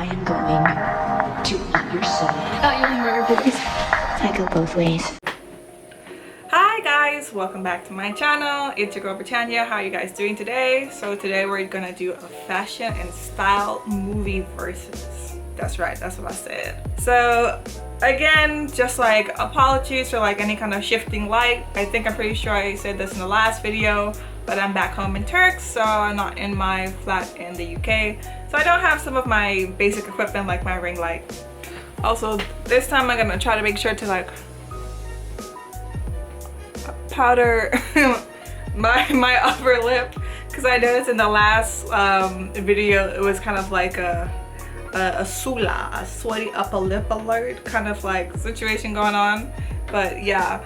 I am going to eat your soul. Not your murder babies. I go both ways. Hi guys, welcome back to my channel. It's your girl Britannia. How are you guys doing today? So today we're gonna do a fashion and style movie versus. That's right, that's what I said. So again, just like apologies for like any kind of shifting light. I'm pretty sure I said this in the last video, but I'm back home in Turks, so I'm not in my flat in the UK. So I don't have some of my basic equipment like my ring light. Also, this time I'm gonna try to make sure to like powder my upper lip, because I noticed in the last video it was kind of like a sweaty upper lip alert kind of like situation going on. But yeah,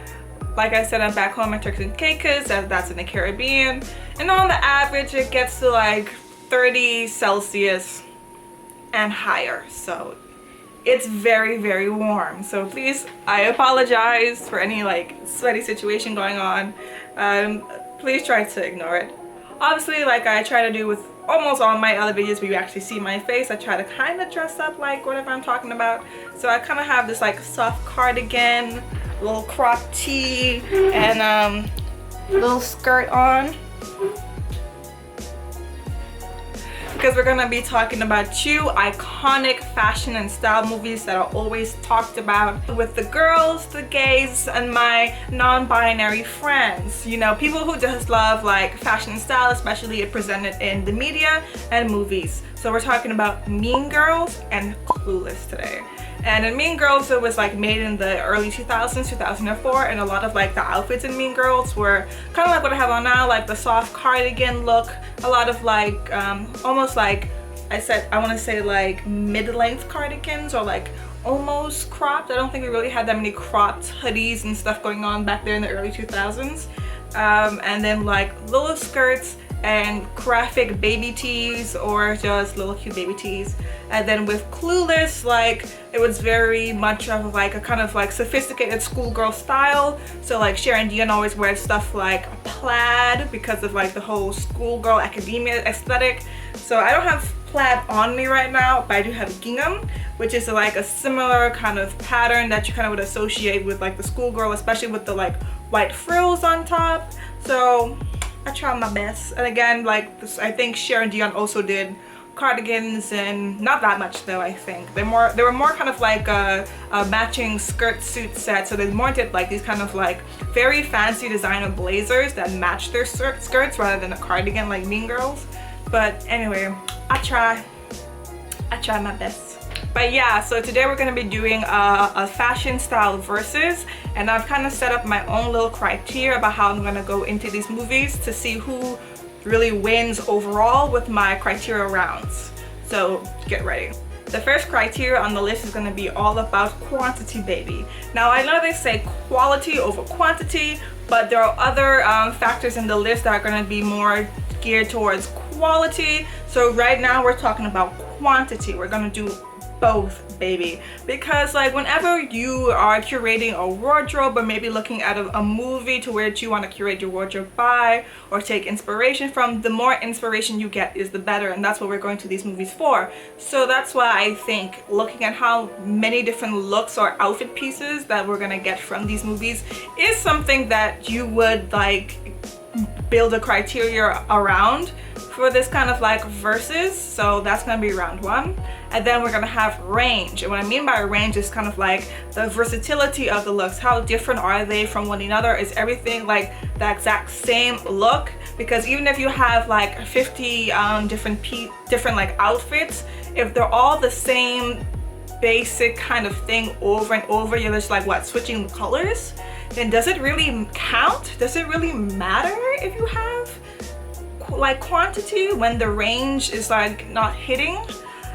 like I said, I'm back home in Turks and Caicos, that's in the Caribbean, and on the average it gets to like 30 Celsius and higher, so it's very, very warm. So please, I apologize for any like sweaty situation going on. Please try to ignore it. Obviously, like I try to do with almost all my other videos where you actually see my face, I try to kind of dress up like whatever I'm talking about. So I kind of have this like soft cardigan, little crop tee, and little skirt on, because we're gonna be talking about two iconic fashion and style movies that are always talked about with the girls, the gays, and my non-binary friends. You know, people who just love like fashion and style, especially it presented in the media and movies. So we're talking about Mean Girls and Clueless today. And in Mean Girls, it was like made in the early 2000s, 2004, and a lot of like the outfits in Mean Girls were kind of like what I have on now, like the soft cardigan look, a lot of like almost like I want to say like mid-length cardigans, or like almost cropped. I don't think we really had that many cropped hoodies and stuff going on back there in the early 2000s. And then like little skirts and graphic baby tees, or just little cute baby tees. And then with Clueless, like it was very much of like a kind of like sophisticated schoolgirl style. So like Sharon Dion always wears stuff like plaid because of like the whole schoolgirl academia aesthetic. So I don't have plaid on me right now, but I do have gingham, which is like a similar kind of pattern that you kind of would associate with like the schoolgirl, especially with the like white frills on top. So I try my best. And again, like this, I think Sharon Dion also did cardigans, and not that much though. I think they were more kind of like a matching skirt suit set. So they more did like these kind of like very fancy designer blazers that match their skirts rather than a cardigan like Mean Girls. But anyway, I try my best. But yeah, so today we're going to be doing a fashion style versus, and I've kind of set up my own little criteria about how I'm going to go into these movies to see who really wins overall with my criteria rounds. So get ready. The first criteria on the list is going to be all about quantity, baby. Now I know they say quality over quantity, but there are other factors in the list that are going to be more geared towards quality. So right now we're talking about quantity. We're going to do both, baby, because like whenever you are curating a wardrobe, or maybe looking at a movie to where you want to curate your wardrobe by or take inspiration from, the more inspiration you get is the better, and that's what we're going to these movies for. So that's why I think looking at how many different looks or outfit pieces that we're gonna get from these movies is something that you would like build a criteria around for this kind of like versus. So that's gonna be round one. And then we're gonna have range, and what I mean by range is kind of like the versatility of the looks. How different are they from one another? Is everything like the exact same look? Because even if you have like 50 different like outfits, if they're all the same basic kind of thing over and over, you're just like what, switching the colors, then does it really count? Does it really matter if you have like quantity when the range is like not hitting?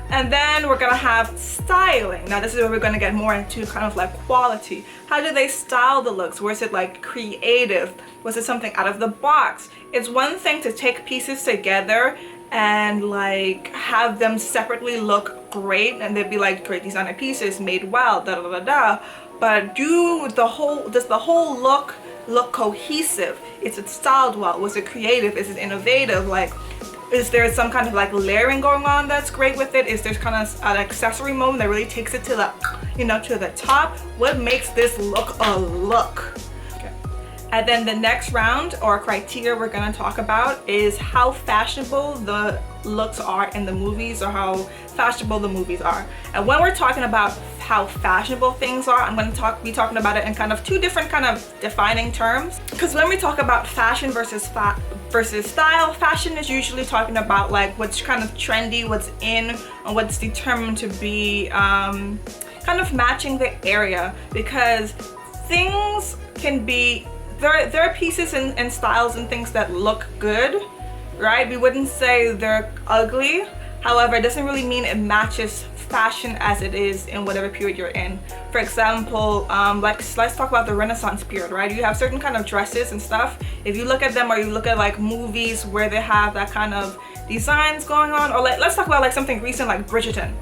And then we're gonna have styling. Now this is where we're gonna get more into kind of like quality. How do they style the looks? Was it like creative? Was it something out of the box? It's one thing to take pieces together and like have them separately look great, and they'd be like great designer pieces made well, da da da da. But does the whole look cohesive? Is it styled well? Was it creative? Is it innovative? Like Is there some kind of like layering going on that's great with it? Is there kind of an accessory moment that really takes it to the, you know, to the top? What makes this look a look? Okay. And then the next round or criteria we're gonna talk about is how fashionable the looks are in the movies, or how fashionable the movies are. And when we're talking about how fashionable things are, I'm going to be talking about it in kind of two different kind of defining terms. Because when we talk about fashion versus style, fashion is usually talking about like what's kind of trendy, what's in, and what's determined to be kind of matching the area. Because things can be, there are pieces and styles and things that look good, right? We wouldn't say they're ugly. However, it doesn't really mean it matches fashion as it is in whatever period you're in. For example, let's talk about the Renaissance period, right? You have certain kind of dresses and stuff. If you look at them, or you look at like movies where they have that kind of designs going on, or like, let's talk about like something recent like Bridgerton.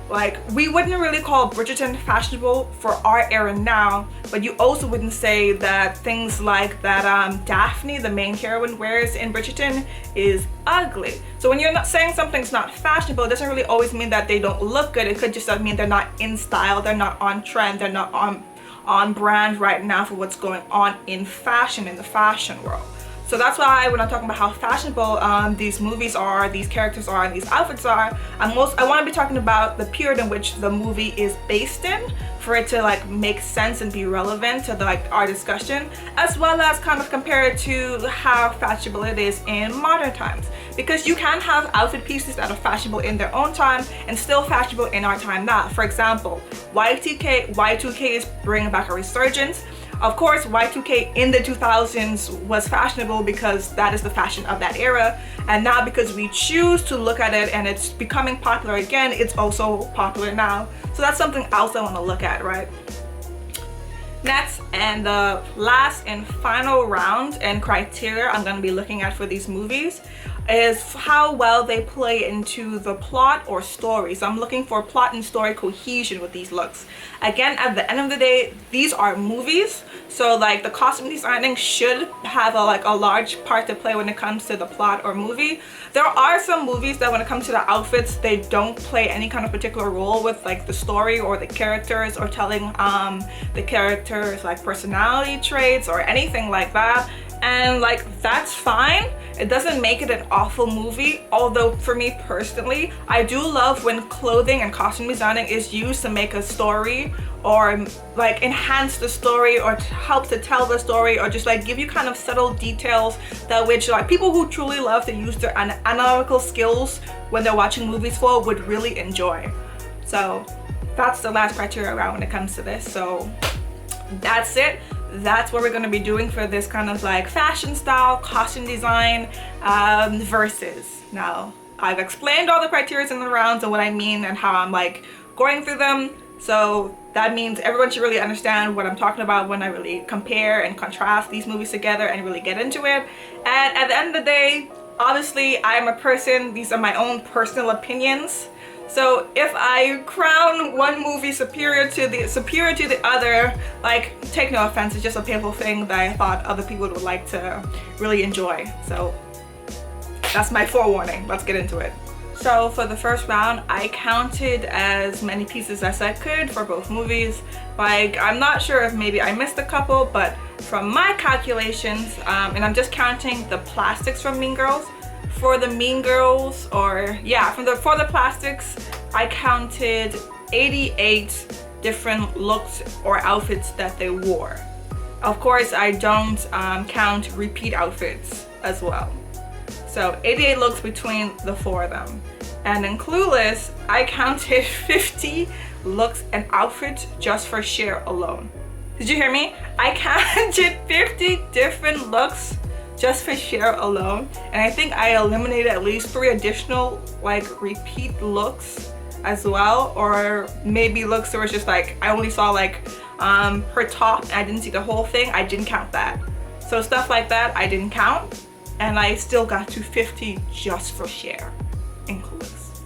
Like, we wouldn't really call Bridgerton fashionable for our era now, but you also wouldn't say that things like that Daphne, the main heroine, wears in Bridgerton is ugly. So when you're not saying something's not fashionable, it doesn't really always mean that they don't look good. It could just mean they're not in style, they're not on trend, they're not on brand right now for what's going on in fashion, in the fashion world. So that's why when I'm talking about how fashionable these movies are, these characters are, and these outfits are, I want to be talking about the period in which the movie is based in, for it to like make sense and be relevant to our discussion, as well as kind of compare it to how fashionable it is in modern times. Because you can have outfit pieces that are fashionable in their own time and still fashionable in our time now. For example, Y2K is bringing back a resurgence. Of course, Y2K in the 2000s was fashionable because that is the fashion of that era, and now because we choose to look at it and it's becoming popular again, it's also popular now. So that's something else I want to look at, right? Next, and the last and final round and criteria I'm going to be looking at for these movies is how well they play into the plot or story. So I'm looking for plot and story cohesion with these looks. Again, at the end of the day, these are movies, so like the costume designing should have a large part to play when it comes to the plot or movie. There are some movies that when it comes to the outfits, they don't play any kind of particular role with like the story or the characters, or telling the characters like personality traits or anything like that. And like, that's fine. It doesn't make it an awful movie. Although for me personally, I do love when clothing and costume designing is used to make a story, or like enhance the story, or to help to tell the story, or just like give you kind of subtle details that which like people who truly love to use their analytical skills when they're watching movies for would really enjoy. So that's the last criteria around when it comes to this. So that's it. That's what we're going to be doing for this kind of like fashion style, costume design versus. Now, I've explained all the criteria in the rounds and what I mean and how I'm like going through them. So that means everyone should really understand what I'm talking about when I really compare and contrast these movies together and really get into it. And at the end of the day, obviously I'm a person, these are my own personal opinions. So if I crown one movie superior to the other, like, take no offense, it's just a painful thing that I thought other people would like to really enjoy. So that's my forewarning. Let's get into it. So for the first round, I counted as many pieces as I could for both movies. Like, I'm not sure if maybe I missed a couple, but from my calculations, and I'm just counting the plastics from Mean Girls. For the Mean Girls, or yeah, for the plastics, I counted 88 different looks or outfits that they wore. Of course, I don't count repeat outfits as well. So 88 looks between the four of them. And in Clueless, I counted 50 looks and outfits just for Cher alone. Did you hear me? I counted 50 different looks just for Cher alone, and I think I eliminated at least 3 additional like repeat looks as well, or maybe looks that was just like I only saw like her top and I didn't see the whole thing. I didn't count that. So stuff like that I didn't count, and I still got to 50 just for Cher in Clueless.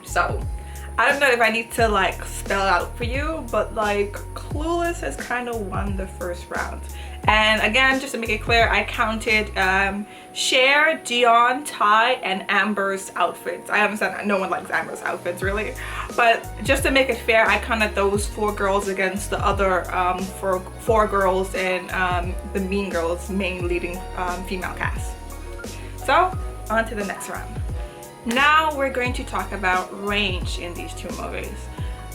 So I don't know if I need to like spell it out for you, but like Clueless has kind of won the first round. And again, just to make it clear, I counted Cher, Dion, Ty, and Amber's outfits. I understand that no one likes Amber's outfits really, but just to make it fair, I counted those 4 girls against the other four girls in the Mean Girls main leading female cast. So on to the next round. Now we're going to talk about range in these 2 movies.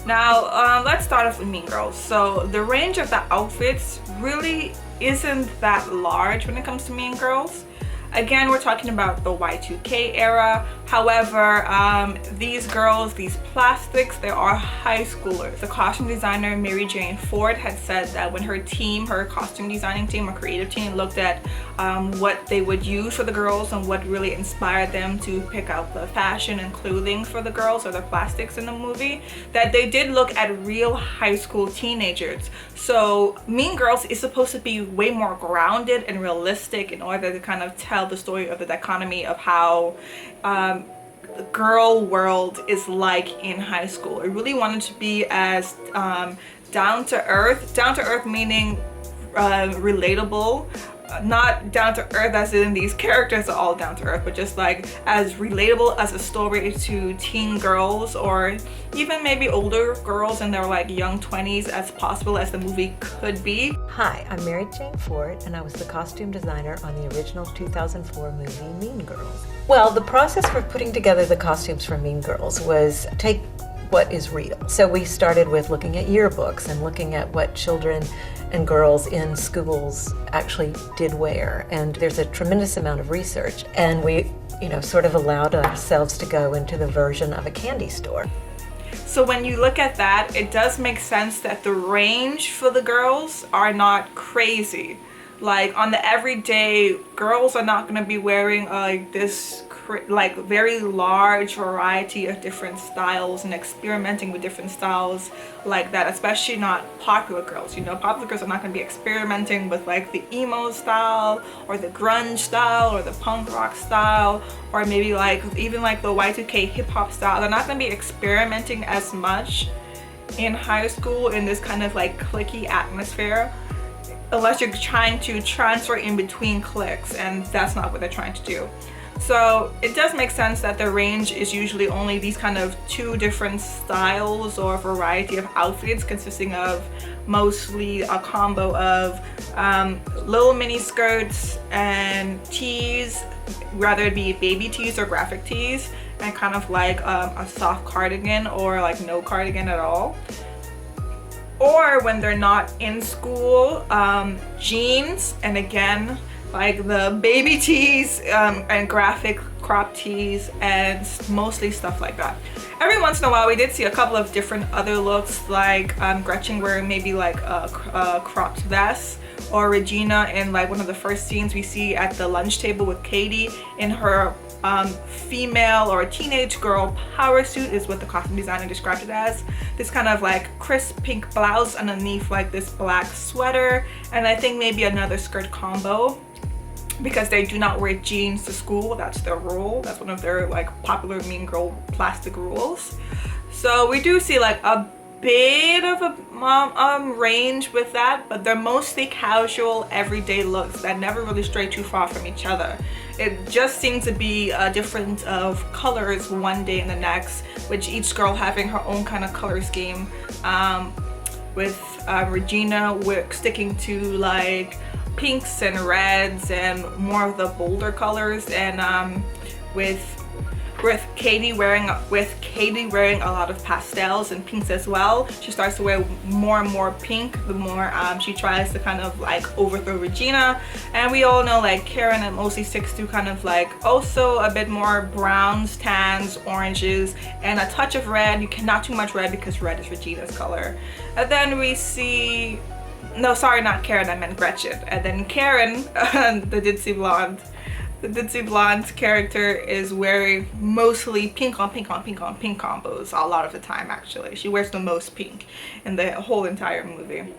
Now let's start off with Mean Girls. So the range of the outfits really isn't that large when it comes to Mean Girls. Again, we're talking about the Y2K era. However, these girls, these plastics, they are high schoolers. The costume designer Mary Jane Ford had said that when her team, her costume designing team or creative team, looked at what they would use for the girls and what really inspired them to pick out the fashion and clothing for the girls or the plastics in the movie, that they did look at real high school teenagers. So Mean Girls is supposed to be way more grounded and realistic in order to kind of tell the story of the dichotomy of how the girl world is like in high school. I really wanted to be as down to earth meaning relatable, not down to earth as in these characters are all down to earth, but just like as relatable as a story to teen girls or even maybe older girls in their like young 20s as possible as the movie could be. Hi, I'm Mary Jane Ford, and I was the costume designer on the original 2004 movie Mean Girls. Well, the process for putting together the costumes for Mean Girls was take what is real. So we started with looking at yearbooks and looking at what children and girls in schools actually did wear. And there's a tremendous amount of research. And we, sort of allowed ourselves to go into the version of a candy store. So when you look at that, it does make sense that the range for the girls are not crazy. Like on the everyday, girls are not going to be wearing like this like very large variety of different styles and experimenting with different styles like that, especially not popular girls. Popular girls are not going to be experimenting with like the emo style or the grunge style or the punk rock style or maybe like even like the Y2K hip hop style. They're not going to be experimenting as much in high school in this kind of like cliquey atmosphere, unless you're trying to transfer in between cliques, and that's not what they're trying to do. So it does make sense that the range is usually only these kind of 2 different styles or variety of outfits consisting of mostly a combo of little mini skirts and tees, whether it be baby tees or graphic tees, and kind of like a soft cardigan or like no cardigan at all. Or when they're not in school, jeans, and again like the baby tees and graphic crop tees and mostly stuff like that. Every once in a while we did see a couple of different other looks, like Gretchen wearing maybe like a cropped vest, or Regina in like one of the first scenes we see at the lunch table with Katie in her female or teenage girl power suit, is what the costume designer described it as. This kind of like crisp pink blouse underneath like this black sweater, and I think maybe another skirt combo, because they do not wear jeans to school. That's their rule. That's one of their like popular Mean Girl plastic rules. So we do see like a bit of a range with that, but they're mostly casual everyday looks that never really stray too far from each other. It just seems to be a difference of colors one day and the next, with each girl having her own kind of color scheme, with Regina sticking to like pinks and reds and more of the bolder colors, and with Katie wearing a lot of pastels and pinks as well. She starts to wear more and more pink the more she tries to kind of like overthrow Regina. And we all know like Karen mostly sticks to kind of like also a bit more browns, tans, oranges, and a touch of red. You cannot too much red because red is Regina's color. And then we see, no, sorry, not Karen, I meant Gretchen. And then Karen, the ditzy blonde. The ditzy blonde character is wearing mostly pink on pink on pink on pink combos a lot of the time. Actually, she wears the most pink in the whole entire movie.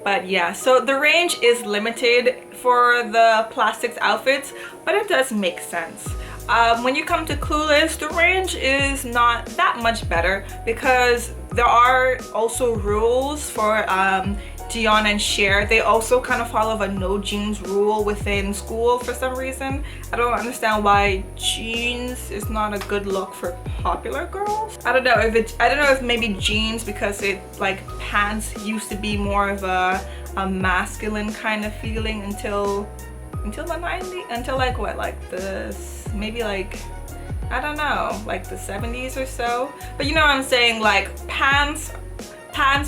But yeah, so the range is limited for the plastics outfits, but it does make sense. When you come to Clueless, the range is not that much better because there are also rules for Dion and Cher, they also kind of follow a no jeans rule within school for some reason. I don't understand why jeans is not a good look for popular girls. I don't know if maybe jeans, because it like pants used to be more of a masculine kind of feeling until the 90s, until like what, like maybe like, I don't know, like the 70s or so. But you know what I'm saying, like pants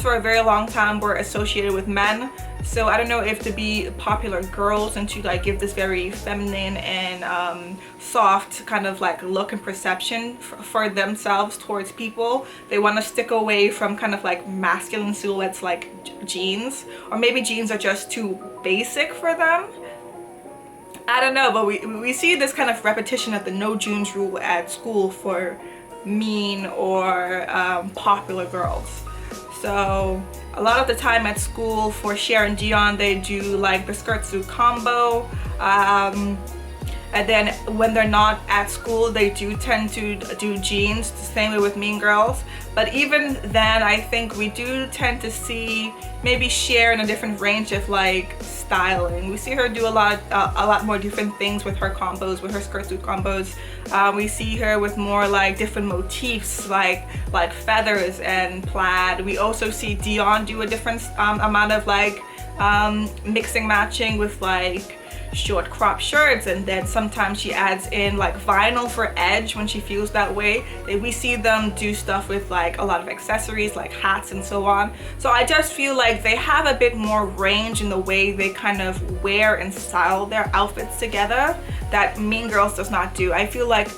for a very long time were associated with men. So I don't know if to be popular girls and to like give this very feminine and soft kind of like look and perception for themselves towards people, they want to stick away from kind of like masculine silhouettes like jeans, or maybe jeans are just too basic for them. I don't know, but we see this kind of repetition of the no jeans rule at school for mean or popular girls. So a lot of the time at school for Cher and Dion, they do like the skirt suit combo, and then when they're not at school, they do tend to do jeans, the same way with Mean Girls. But even then, I think we do tend to see maybe Cher in a different range of like styling. We see her do a lot more different things with her combos, with her skirt suit combos. We see her with more like different motifs, like feathers and plaid. We also see Dion do a different amount of like mixing matching with like short crop shirts, and then sometimes she adds in like vinyl for edge when she feels that way. We see them do stuff with like a lot of accessories like hats and so on. So I just feel like they have a bit more range in the way they kind of wear and style their outfits together that Mean Girls does not do. I feel like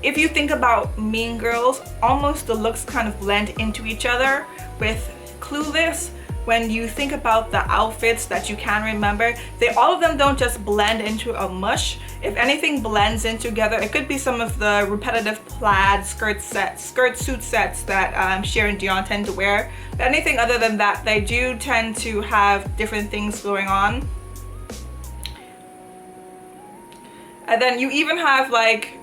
if you think about Mean Girls, almost the looks kind of blend into each other. With Clueless, when you think about the outfits that you can remember, all of them don't just blend into a mush. If anything blends in together, it could be some of the repetitive plaid skirt suit sets that Cher and Dion tend to wear. But anything other than that, they do tend to have different things going on. And then you even have like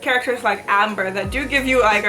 characters like Amber that do give you like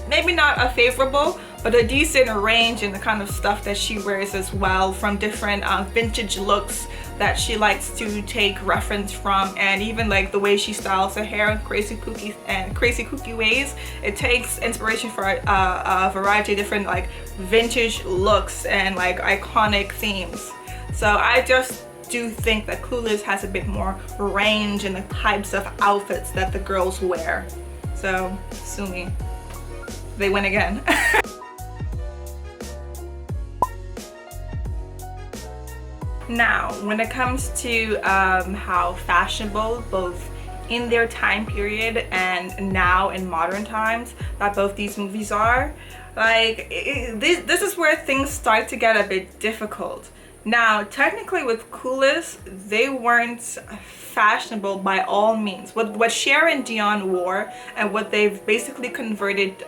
maybe not a favorable, but a decent range in the kind of stuff that she wears as well, from different vintage looks that she likes to take reference from, and even like the way she styles her hair in crazy kooky ways. It takes inspiration for a variety of different like vintage looks and like iconic themes. So I just do think that Clueless has a bit more range in the types of outfits that the girls wear. So sue me. They win again. Now, when it comes to how fashionable, both in their time period and now in modern times, that both these movies are, like this is where things start to get a bit difficult. Now, technically with Clueless, they weren't fashionable by all means. What Cher and Dion wore and what they've basically converted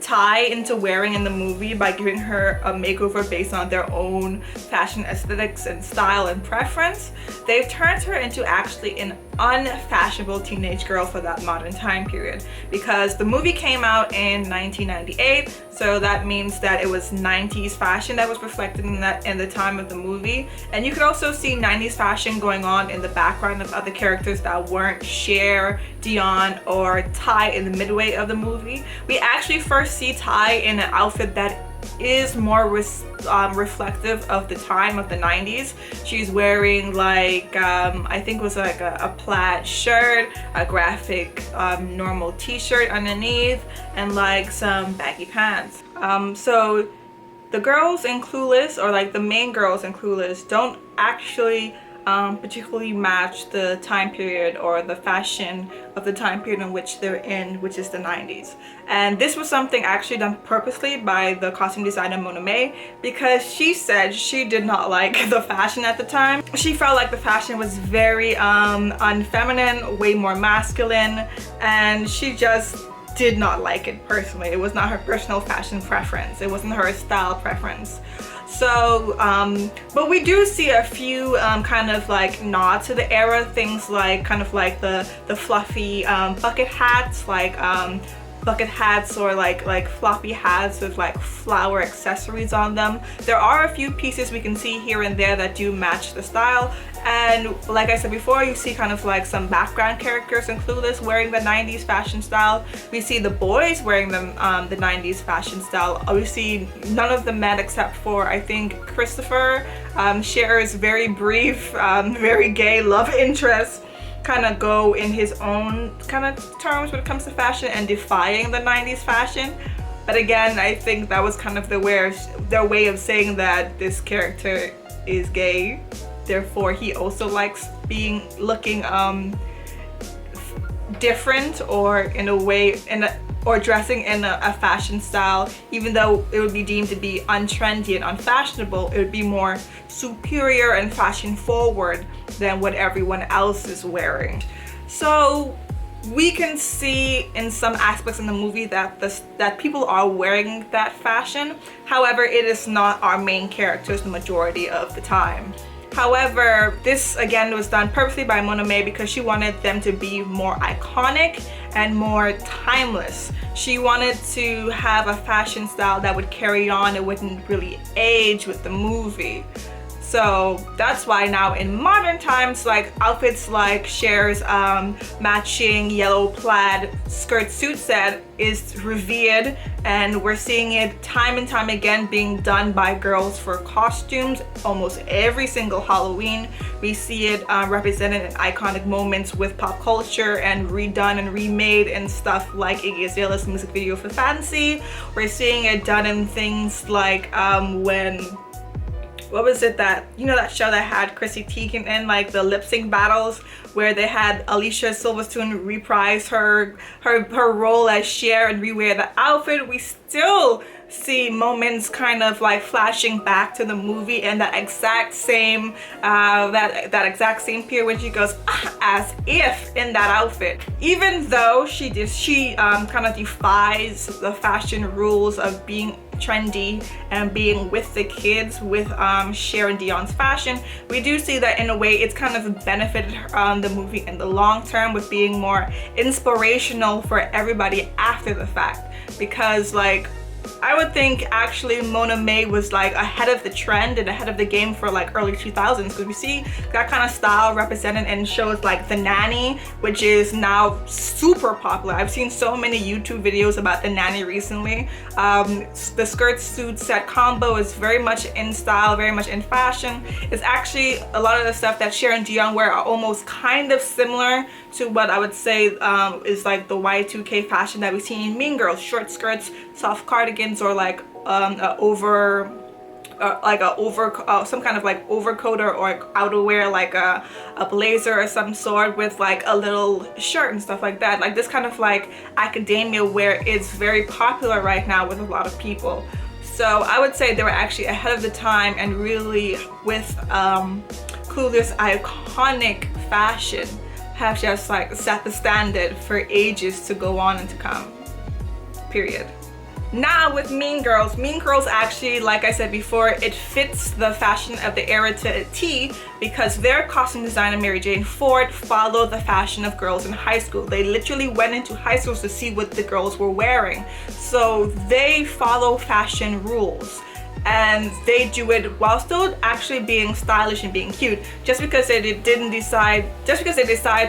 Ty into wearing in the movie by giving her a makeover based on their own fashion aesthetics and style and preference, they've turned her into actually an unfashionable teenage girl for that modern time period, because the movie came out in 1998, so that means that it was 90s fashion that was reflected in the time of the movie. And you could also see 90s fashion going on in the background of other characters that weren't Cher, Dion, or Ty in the midway of the movie. We actually first see Ty in an outfit that is more reflective of the time of the 90s. She's wearing like I think it was like a plaid shirt, a graphic normal t-shirt underneath, and like some baggy pants. So the girls in Clueless, or like the main girls in Clueless, don't actually particularly match the time period or the fashion of the time period in which they're in, which is the 90s. And this was something actually done purposely by the costume designer Mona May, because she said she did not like the fashion at the time. She felt like the fashion was very unfeminine, way more masculine, and she just did not like it personally. It was not her personal fashion preference. It wasn't her style preference. So, but we do see a few kind of like nods to the era, things like kind of like the fluffy bucket hats, like bucket hats or like floppy hats with like flower accessories on them. There are a few pieces we can see here and there that do match the style, and like I said before, you see kind of like some background characters in Clueless wearing the 90s fashion style. We see the boys wearing the 90s fashion style. We see none of the men except for I think Christopher, Cher's very brief, very gay love interest, kind of go in his own kind of terms when it comes to fashion and defying the 90s fashion. But again, I think that was kind of their way of saying that this character is gay, therefore he also likes looking different, or in a way or dressing in a fashion style. Even though it would be deemed to be untrendy and unfashionable, it would be more superior and fashion forward than what everyone else is wearing. So we can see in some aspects in the movie that people are wearing that fashion. However, it is not our main characters the majority of the time. However, this again was done purposely by Monome because she wanted them to be more iconic and more timeless. She wanted to have a fashion style that would carry on, it wouldn't really age with the movie. So that's why now in modern times, like outfits like Cher's matching yellow plaid skirt suit set is revered, and we're seeing it time and time again being done by girls for costumes. Almost every single Halloween we see it represented in iconic moments with pop culture and redone and remade and stuff like Iggy Azalea's music video for Fancy. We're seeing it done in things like what was it that, you know, that show that had Chrissy Teigen in, like the lip sync battles where they had Alicia Silverstone reprise her role as Cher and rewear the outfit. We still see moments kind of like flashing back to the movie and that exact same that exact same period when she goes as if in that outfit. Even though she kind of defies the fashion rules of being trendy and being with the kids with Cher and Dion's fashion, we do see that in a way it's kind of benefited the movie in the long term with being more inspirational for everybody after the fact. Because like I would think actually Mona May was like ahead of the trend and ahead of the game for like early 2000s, because we see that kind of style represented in shows like The Nanny, which is now super popular. I've seen so many YouTube videos about The Nanny recently. The skirt suit set combo is very much in style, very much in fashion. It's actually a lot of the stuff that Cher and Dion wear are almost kind of similar to what I would say is like the Y2K fashion that we see in Mean Girls. Short skirts, soft cardigans, or like some kind of like overcoat or outerwear, like a blazer or some sort with like a little shirt and stuff like that. Like this kind of like academia wear is very popular right now with a lot of people. So I would say they were actually ahead of the time and really with Clueless iconic fashion have just like set the standard for ages to go on and to come, period. Now with Mean Girls actually, like I said before, it fits the fashion of the era to a T because their costume designer Mary Jane Ford followed the fashion of girls in high school. They literally went into high schools to see what the girls were wearing. So they follow fashion rules. And they do it while still actually being stylish and being cute. Just because they decide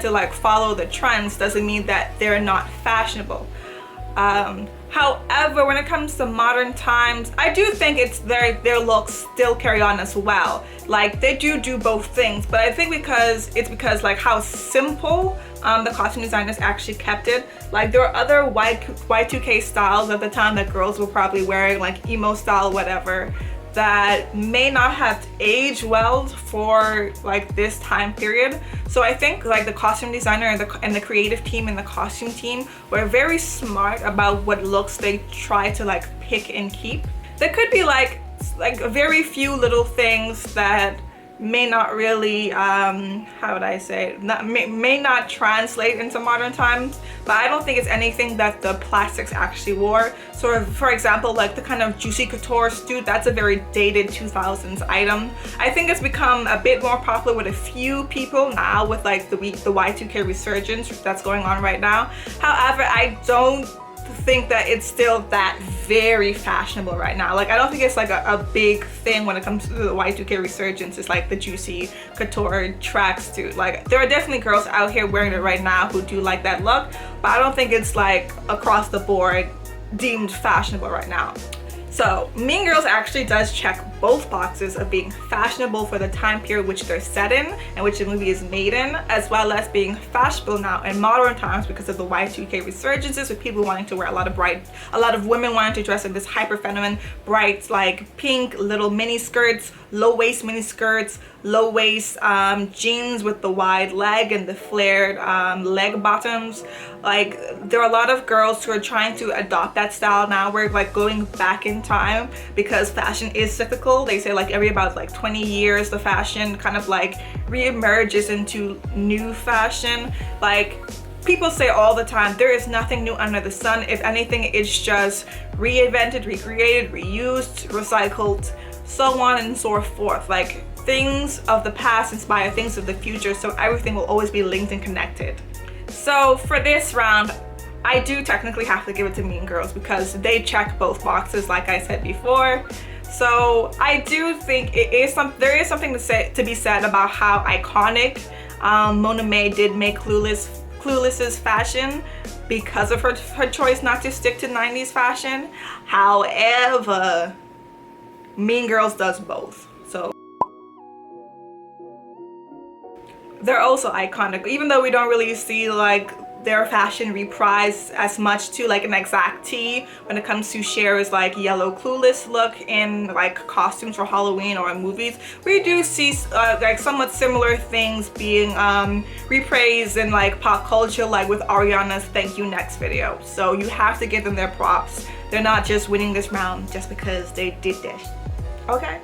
to like follow the trends doesn't mean that they're not fashionable. However, when it comes to modern times, I do think it's their looks still carry on as well. Like they do both things, but I think because like how simple the costume designers actually kept it. Like there were other Y2K styles at the time that girls were probably wearing, like emo style, whatever, that may not have aged well for like this time period. So I think like the costume designer and the creative team and the costume team were very smart about what looks they try to like pick and keep. There could be like very few little things that may not really how would I say it? May not translate into modern times, but I don't think it's anything that the plastics actually wore. So for example, like the kind of Juicy Couture suit, that's a very dated 2000s item. I think it's become a bit more popular with a few people now with like the Y2K resurgence that's going on right now. However, I don't think that it's still that very fashionable right now. Like I don't think it's like a big thing when it comes to the Y2K resurgence. It's like the juicy couture tracksuit. Like there are definitely girls out here wearing it right now who do like that look, but I don't think it's like across the board deemed fashionable right now. So Mean Girls actually does check both boxes of being fashionable for the time period which they're set in and which the movie is made in, as well as being fashionable now in modern times because of the Y2K resurgences, with people wanting to wear a lot of women wanting to dress in this hyper feminine, bright, like pink little mini skirts, low waist mini skirts, low waist jeans with the wide leg and the flared leg bottoms. Like there are a lot of girls who are trying to adopt that style now. We're like going back in time because fashion is cyclical. They say like every about like 20 years the fashion kind of like re-emerges into new fashion. Like people say all the time, there is nothing new under the sun. If anything, it's just reinvented, recreated, reused, recycled, so on and so forth. Like things of the past inspire things of the future, so everything will always be linked and connected. So for this round, I do technically have to give it to Mean Girls because they check both boxes, like I said before. So I do think there is something to be said about how iconic Mona May did make Clueless's fashion because of her choice not to stick to 90s fashion. However, Mean Girls does both. So they're also iconic, even though we don't really see like their fashion reprised as much to like an exact T when it comes to Cher's like yellow Clueless look in like costumes for Halloween or in movies. We do see like somewhat similar things being repraised in like pop culture, like with Ariana's Thank You Next video. So you have to give them their props. They're not just winning this round just because they did this. Okay?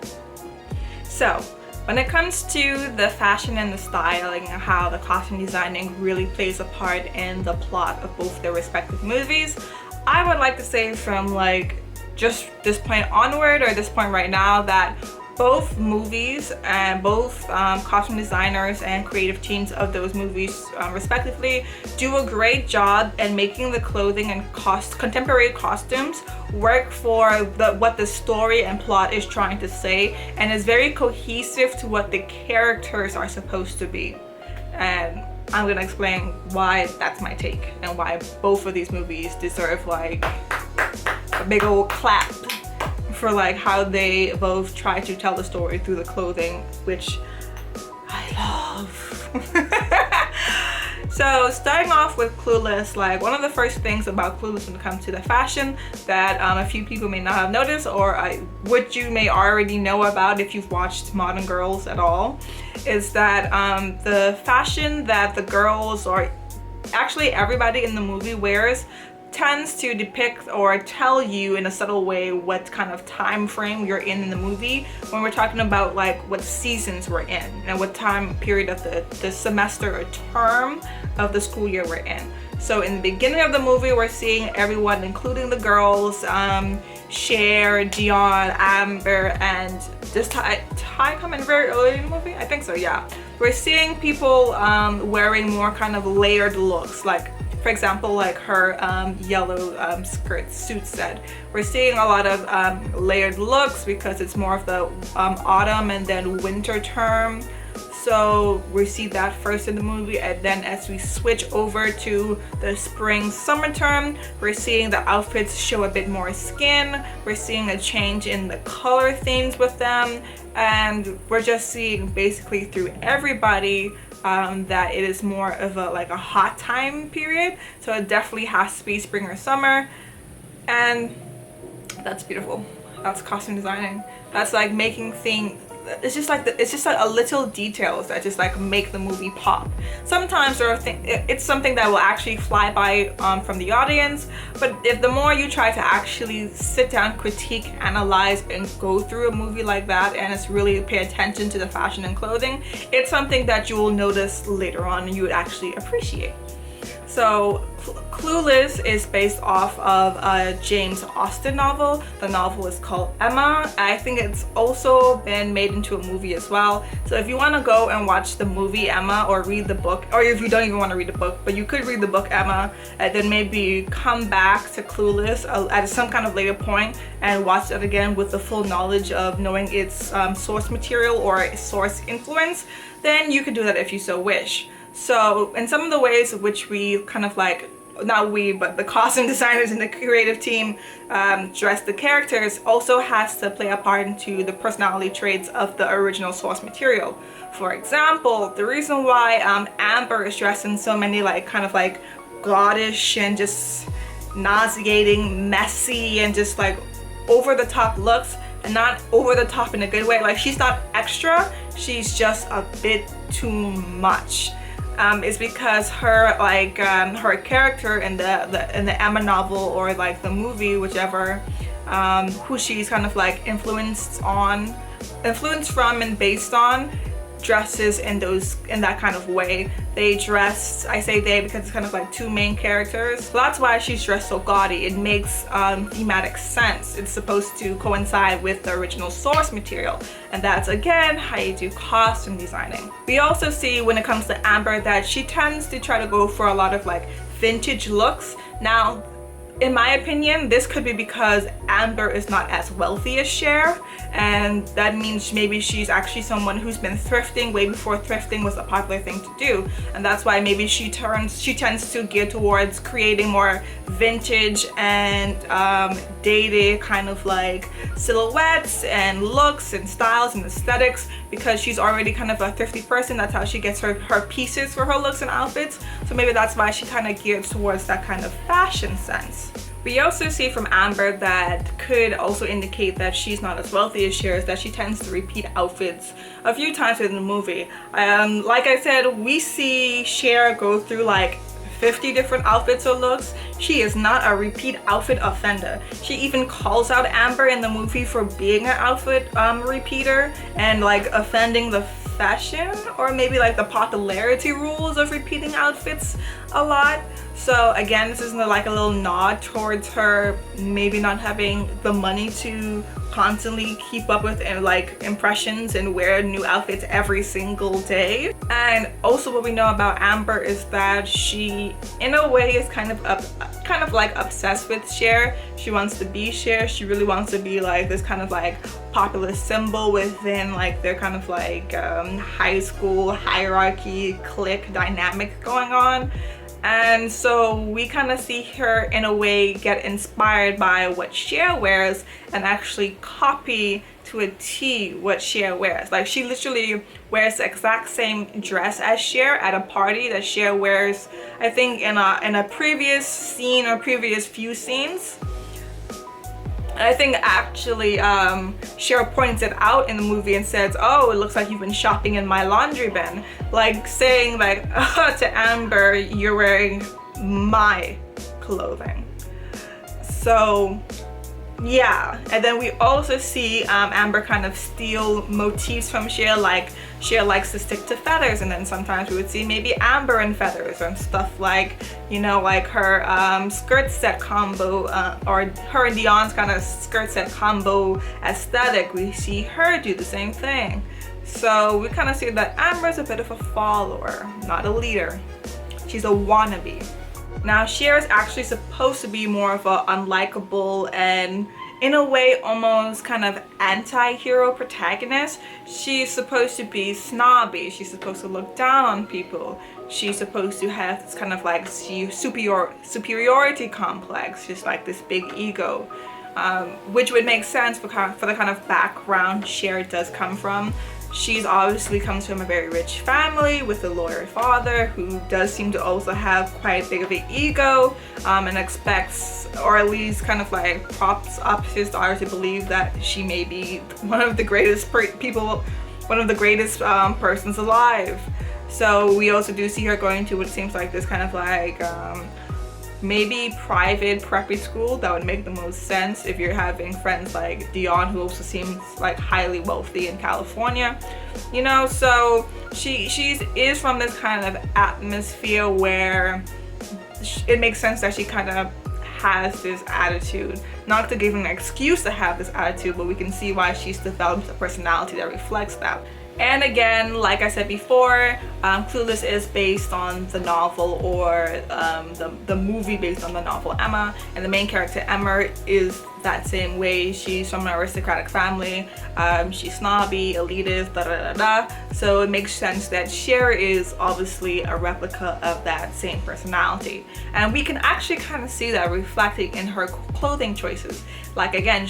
So when it comes to the fashion and the styling and how the costume designing really plays a part in the plot of both their respective movies, I would like to say from like just this point onward, or this point right now, that both movies and both costume designers and creative teams of those movies respectively do a great job in making the clothing and contemporary costumes work for what the story and plot is trying to say, and is very cohesive to what the characters are supposed to be. And I'm gonna explain why that's my take and why both of these movies deserve like a big old clap for like how they both try to tell the story through the clothing, which I love. So starting off with Clueless, like one of the first things about Clueless when it comes to the fashion that a few people may not have noticed, or what you may already know about if you've watched Modern Girls at all, is that the fashion that the girls, or actually everybody in the movie, wears tends to depict or tell you in a subtle way what kind of time frame you're in the movie, when we're talking about like what seasons we're in and what time period of the semester or term of the school year we're in. So in the beginning of the movie, we're seeing everyone, including the girls, Cher, Dion, Amber, and this Ty come in very early in the movie? I think so, yeah. We're seeing people wearing more kind of layered looks, like for example, like her yellow skirt suit set. We're seeing a lot of layered looks because it's more of the autumn and then winter term. So we see that first in the movie, and then as we switch over to the spring summer term, we're seeing the outfits show a bit more skin. We're seeing a change in the color themes with them, and we're just seeing basically through everybody that it is more of a hot time period. So it definitely has to be spring or summer, and that's beautiful. That's costume designing. That's like making things, it's just like a little details that just like make the movie pop. Sometimes there are it's something that will actually fly by from the audience, but if the more you try to actually sit down, critique, analyze, and go through a movie like that, and it's really pay attention to the fashion and clothing, it's something that you will notice later on and you would actually appreciate. So Clueless is based off of a James Austen novel. The novel is called Emma. I think it's also been made into a movie as well. So if you want to go and watch the movie Emma or read the book, or if you don't even want to read the book, but you could read the book Emma and then maybe come back to Clueless at some kind of later point and watch it again with the full knowledge of knowing its source material or source influence, then you could do that if you so wish. So in some of the ways in which we kind of like, not we, but the costume designers and the creative team dress the characters also has to play a part into the personality traits of the original source material. For example, the reason why Amber is dressed in so many like kind of like gaudish and just nauseating, messy, and just like over the top looks, and not over the top in a good way. Like she's not extra, she's just a bit too much. Is because her like her character in the Emma novel or like the movie, whichever, who she's kind of like influenced from and based on, dresses in that kind of way. They dress, I say they because it's kind of like two main characters, so that's why she's dressed so gaudy. It makes thematic sense. It's supposed to coincide with the original source material, and that's again how you do costume designing. We also see when it comes to Amber that she tends to try to go for a lot of like vintage looks. Now in my opinion, this could be because Amber is not as wealthy as Cher, and that means maybe she's actually someone who's been thrifting way before thrifting was a popular thing to do, and that's why maybe she tends to gear towards creating more vintage and dated kind of like silhouettes and looks and styles and aesthetics, because she's already kind of a thrifty person. That's how she gets her pieces for her looks and outfits. So maybe that's why she kind of gears towards that kind of fashion sense. We also see from Amber that could also indicate that she's not as wealthy as Cher, is that she tends to repeat outfits a few times in the movie. Like I said, we see Cher go through like 50 different outfits or looks. She is not a repeat outfit offender. She even calls out Amber in the movie for being an outfit repeater and like offending the fashion or maybe like the popularity rules of repeating outfits a lot. So again, this is like a little nod towards her maybe not having the money to constantly keep up with like impressions and wear new outfits every single day. And also what we know about Amber is that she in a way is kind of like obsessed with Cher. She wants to be Cher. She really wants to be like this kind of like popular symbol within like their kind of like high school hierarchy clique dynamic going on. And so we kind of see her in a way get inspired by what Cher wears and actually copy to a T what Cher wears. Like she literally wears the exact same dress as Cher at a party that Cher wears, I think in a previous scene or previous few scenes. And I think actually Cher points it out in the movie and says, "Oh, it looks like you've been shopping in my laundry bin." Like saying like to Amber, "You're wearing my clothing." So yeah, and then we also see Amber kind of steal motifs from Cher, like Cher likes to stick to feathers, and then sometimes we would see maybe Amber and feathers and stuff like, you know, like her skirt set combo or her and Dion's kind of skirt set combo aesthetic. We see her do the same thing. So we kind of see that Amber's a bit of a follower, not a leader. She's a wannabe. Now Cher is actually supposed to be more of a unlikable and in a way almost kind of anti-hero protagonist. She's supposed to be snobby. She's supposed to look down on people. She's supposed to have this kind of like superiority complex, just like this big ego, which would make sense for the kind of background Cher does come from. She's obviously comes from a very rich family with a lawyer father who does seem to also have quite big of an ego, and expects, or at least kind of like props up his daughter to believe that she may be one of the greatest persons alive. So we also do see her going to what seems like this kind of like maybe private preppy school. That would make the most sense if you're having friends like Dion, who also seems like highly wealthy in California, you know. So she is from this kind of atmosphere where it makes sense that she kind of has this attitude. Not to give an excuse to have this attitude, but we can see why she's developed a personality that reflects that. And again, like I said before, Clueless is based on the novel, or the movie based on the novel Emma, and the main character Emma is that same way. She's from an aristocratic family, she's snobby, elitist, da da da da. So it makes sense that Cher is obviously a replica of that same personality, and we can actually kind of see that reflecting in her clothing choices. Like again,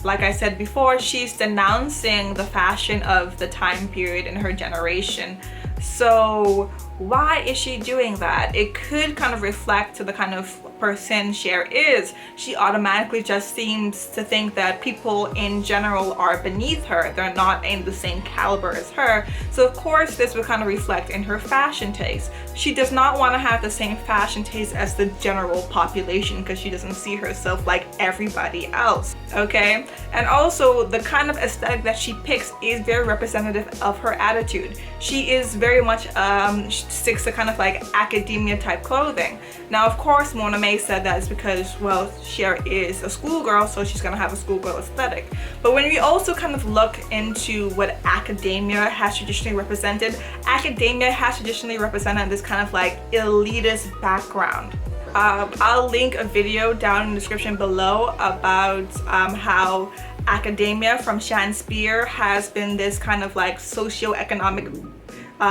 like I said before, she's denouncing the fashion of the time period in her generation. So why is she doing that? It could kind of reflect to the kind of person Cher is. She automatically just seems to think that people in general are beneath her. They're not in the same caliber as her. So of course this would kind of reflect in her fashion taste. She does not want to have the same fashion taste as the general population because she doesn't see herself like everybody else, okay? And also the kind of aesthetic that she picks is very representative of her attitude. She is very much sticks to kind of like academia type clothing. Now of course Mona May said that is because, well, Cher is a schoolgirl, so she's gonna have a schoolgirl aesthetic. But when we also kind of look into what academia has traditionally represented, academia has traditionally represented this kind of like elitist background. I'll link a video down in the description below about how academia from Shakespeare has been this kind of like socio-economic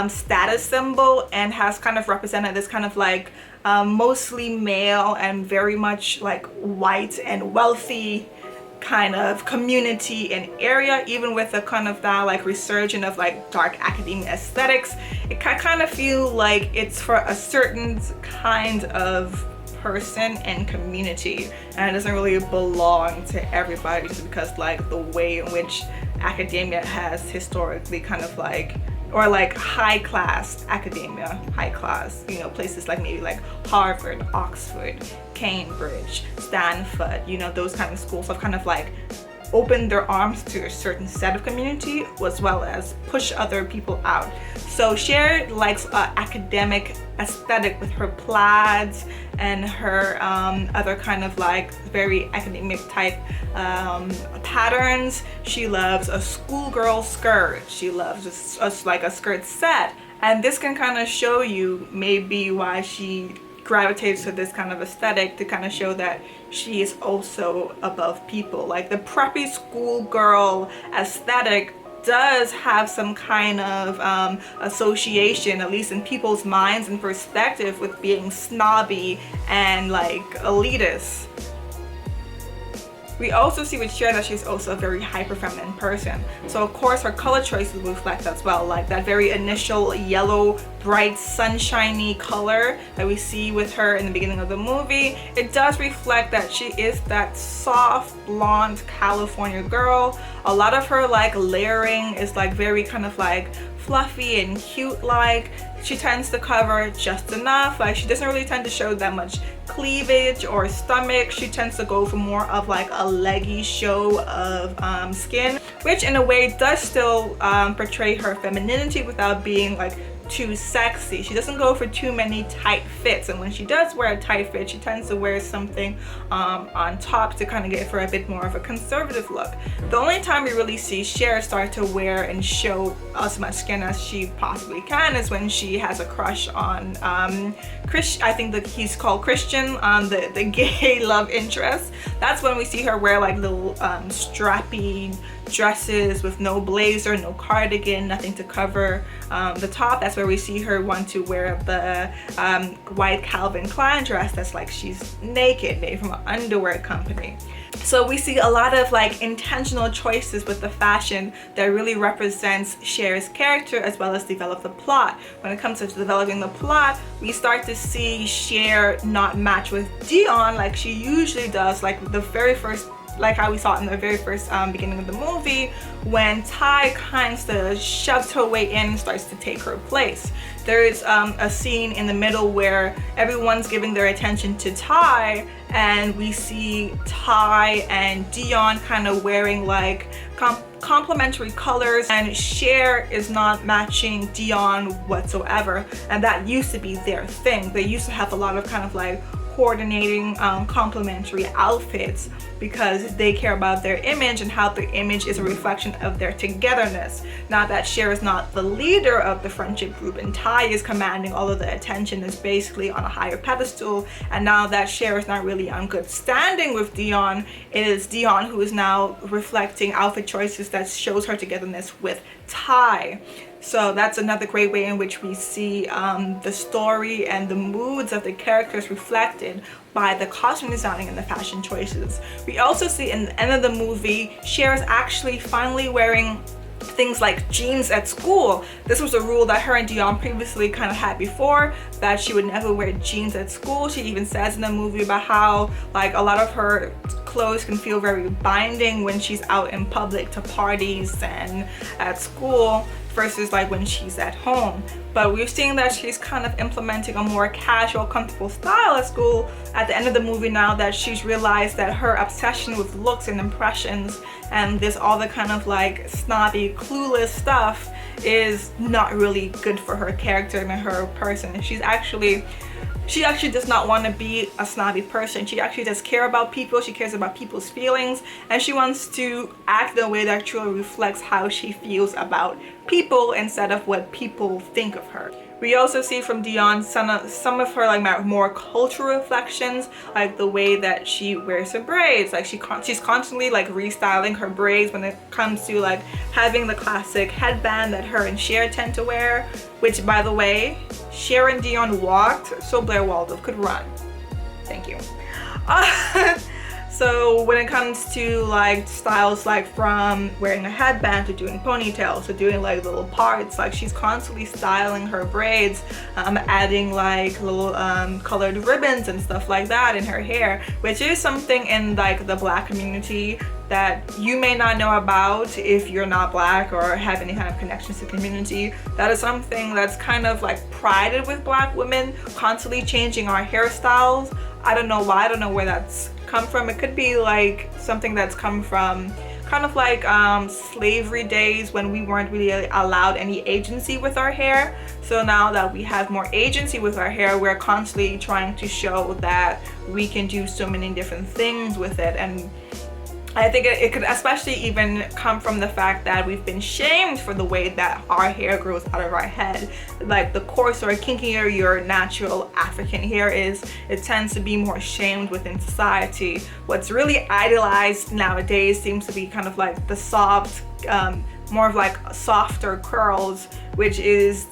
status symbol, and has kind of represented this kind of like mostly male and very much like white and wealthy kind of community and area. Even with the kind of that like resurgence of like dark academia aesthetics, it kind of feel like it's for a certain kind of person and community, and it doesn't really belong to everybody, just because like the way in which academia has historically kind of like, or like high class academia, high class, you know, places like maybe like Harvard, Oxford, Cambridge, Stanford, you know, those kind of schools have kind of like opened their arms to a certain set of community, as well as push other people out. So Cher likes an academic aesthetic with her plaids and her other kind of like very academic type patterns. She loves a schoolgirl skirt. She loves like a skirt set, and this can kind of show you maybe why she gravitates to this kind of aesthetic, to kind of show that she is also above people. Like the preppy schoolgirl aesthetic does have some kind of association, at least in people's minds and perspective, with being snobby and like elitist. We also see with Cher that she's also a very hyper feminine person. So of course her color choices will reflect as well, like that very initial yellow, bright, sunshiny color that we see with her in the beginning of the movie. It does reflect that she is that soft, blonde California girl. A lot of her like layering is like very kind of like fluffy and cute like. She tends to cover just enough. Like she doesn't really tend to show that much cleavage or stomach. She tends to go for more of like a leggy show of skin, which in a way does still portray her femininity without being like too sexy. She doesn't go for too many tight fits, and when she does wear a tight fit, she tends to wear something on top to kind of give her a bit more of a conservative look. The only time we really see Cher start to wear and show as much skin as she possibly can is when she has a crush on I think that he's called Christian, the gay love interest. That's when we see her wear like little strappy dresses with no blazer, no cardigan, nothing to cover the top. That's where we see her want to wear the white Calvin Klein dress that's like she's naked, made from an underwear company. So we see a lot of like intentional choices with the fashion that really represents Cher's character, as well as develop the plot. When it comes to developing the plot, we start to see Cher not match with Dion like she usually does, like the very first, like how we saw it in the very first beginning of the movie, when Ty kind of shoves her way in and starts to take her place. There is a scene in the middle where everyone's giving their attention to Ty, and we see Ty and Dion kind of wearing like complementary colors, and Cher is not matching Dion whatsoever, and that used to be their thing. They used to have a lot of kind of like coordinating complementary outfits because they care about their image and how their image is a reflection of their togetherness. Now that Cher is not the leader of the friendship group and Ty is commanding all of the attention, is basically on a higher pedestal, and now that Cher is not really on good standing with Dion, it is Dion who is now reflecting outfit choices that shows her togetherness with Ty. So that's another great way in which we see the story and the moods of the characters reflected by the costume designing and the fashion choices. We also see in the end of the movie, Cher is actually finally wearing things like jeans at school. This was a rule that her and Dion previously kind of had before, that she would never wear jeans at school. She even says in the movie about how like a lot of her clothes can feel very binding when she's out in public to parties and at school versus like when she's at home. But we're seeing that she's kind of implementing a more casual, comfortable style at school at the end of the movie, now that she's realized that her obsession with looks and impressions and this all the kind of like snobby, clueless stuff is not really good for her character and her person. She actually does not want to be a snobby person. She actually does care about people. She cares about people's feelings, and she wants to act in a way that truly reflects how she feels about people instead of what people think of her. We also see from Dion some of her like more cultural reflections, like the way that she wears her braids. Like she's constantly like restyling her braids when it comes to like having the classic headband that her and Cher tend to wear, which by the way, Cher and Dion walked so Blair Waldorf could run. Thank you. So when it comes to like styles, like from wearing a headband to doing ponytails to doing like little parts, like she's constantly styling her braids, adding like little colored ribbons and stuff like that in her hair, which is something in like the Black community that you may not know about if you're not Black or have any kind of connections to the community. That is something that's kind of like prided with Black women, constantly changing our hairstyles. I don't know why, I don't know where that's come from. It could be like something that's come from kind of like slavery days when we weren't really allowed any agency with our hair. So now that we have more agency with our hair, we're constantly trying to show that we can do so many different things with it. And I think it could especially even come from the fact that we've been shamed for the way that our hair grows out of our head. Like the coarser or kinkier your natural African hair is, it tends to be more shamed within society. What's really idealized nowadays seems to be kind of like the soft, more of like softer curls, which is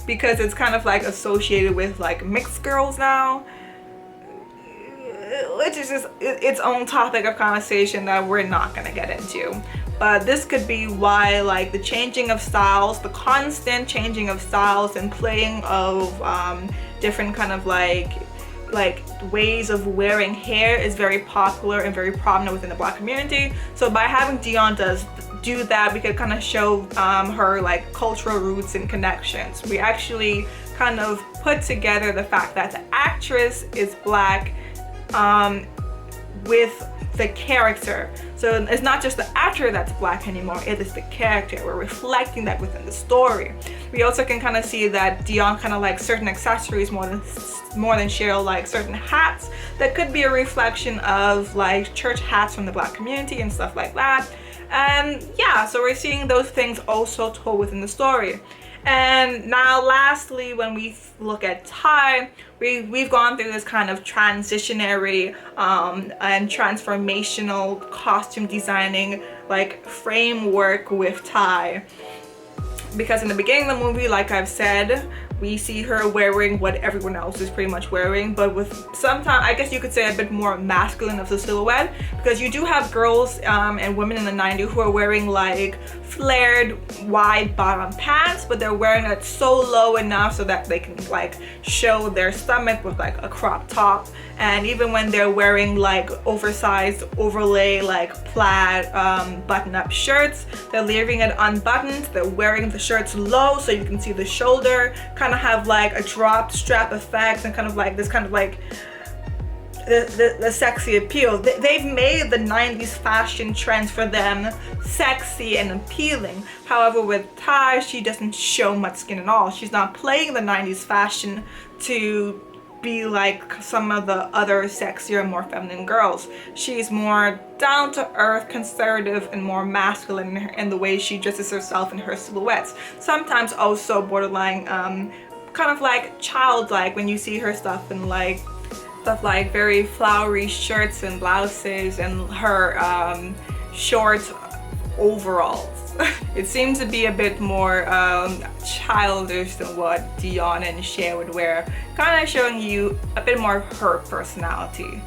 because it's kind of like associated with like mixed girls now, which is just its own topic of conversation that we're not gonna get into. But this could be why like the changing of styles, the constant changing of styles and playing of different kind of like ways of wearing hair is very popular and very prominent within the Black community. So by having Dion do that, we could kind of show her like cultural roots and connections. We actually kind of put together the fact that the actress is Black with the character. So it's not just the actor that's Black anymore, it is the character. We're reflecting that within the story. We also can kind of see that Dion kind of likes certain accessories more than Cheryl, like certain hats that could be a reflection of like church hats from the Black community and stuff like that. And yeah, so we're seeing those things also told within the story. And now lastly, when we look at Ty, we've gone through this kind of transitionary and transformational costume designing like framework with Ty. Because in the beginning of the movie, like I've said, we see her wearing what everyone else is pretty much wearing, but with sometimes, I guess you could say, a bit more masculine of the silhouette, because you do have girls and women in the 90s who are wearing like flared wide bottom pants, but they're wearing it so low enough so that they can like show their stomach with like a crop top. And even when they're wearing like oversized overlay like plaid button-up shirts, they're leaving it unbuttoned. They're wearing the shirts low so you can see the shoulder, kind of have like a dropped strap effect, and kind of like this kind of like the sexy appeal. They've made the 90s fashion trends for them sexy and appealing. However, with Ty, she doesn't show much skin at all. She's not playing the 90s fashion to be like some of the other sexier, more feminine girls. She's more down to earth, conservative, and more masculine in the way she dresses herself and her silhouettes. Sometimes also borderline kind of like childlike when you see her stuff in like very flowery shirts and blouses and her short overalls. It seems to be a bit more childish than what Dion and Cher would wear, kind of showing you a bit more of her personality.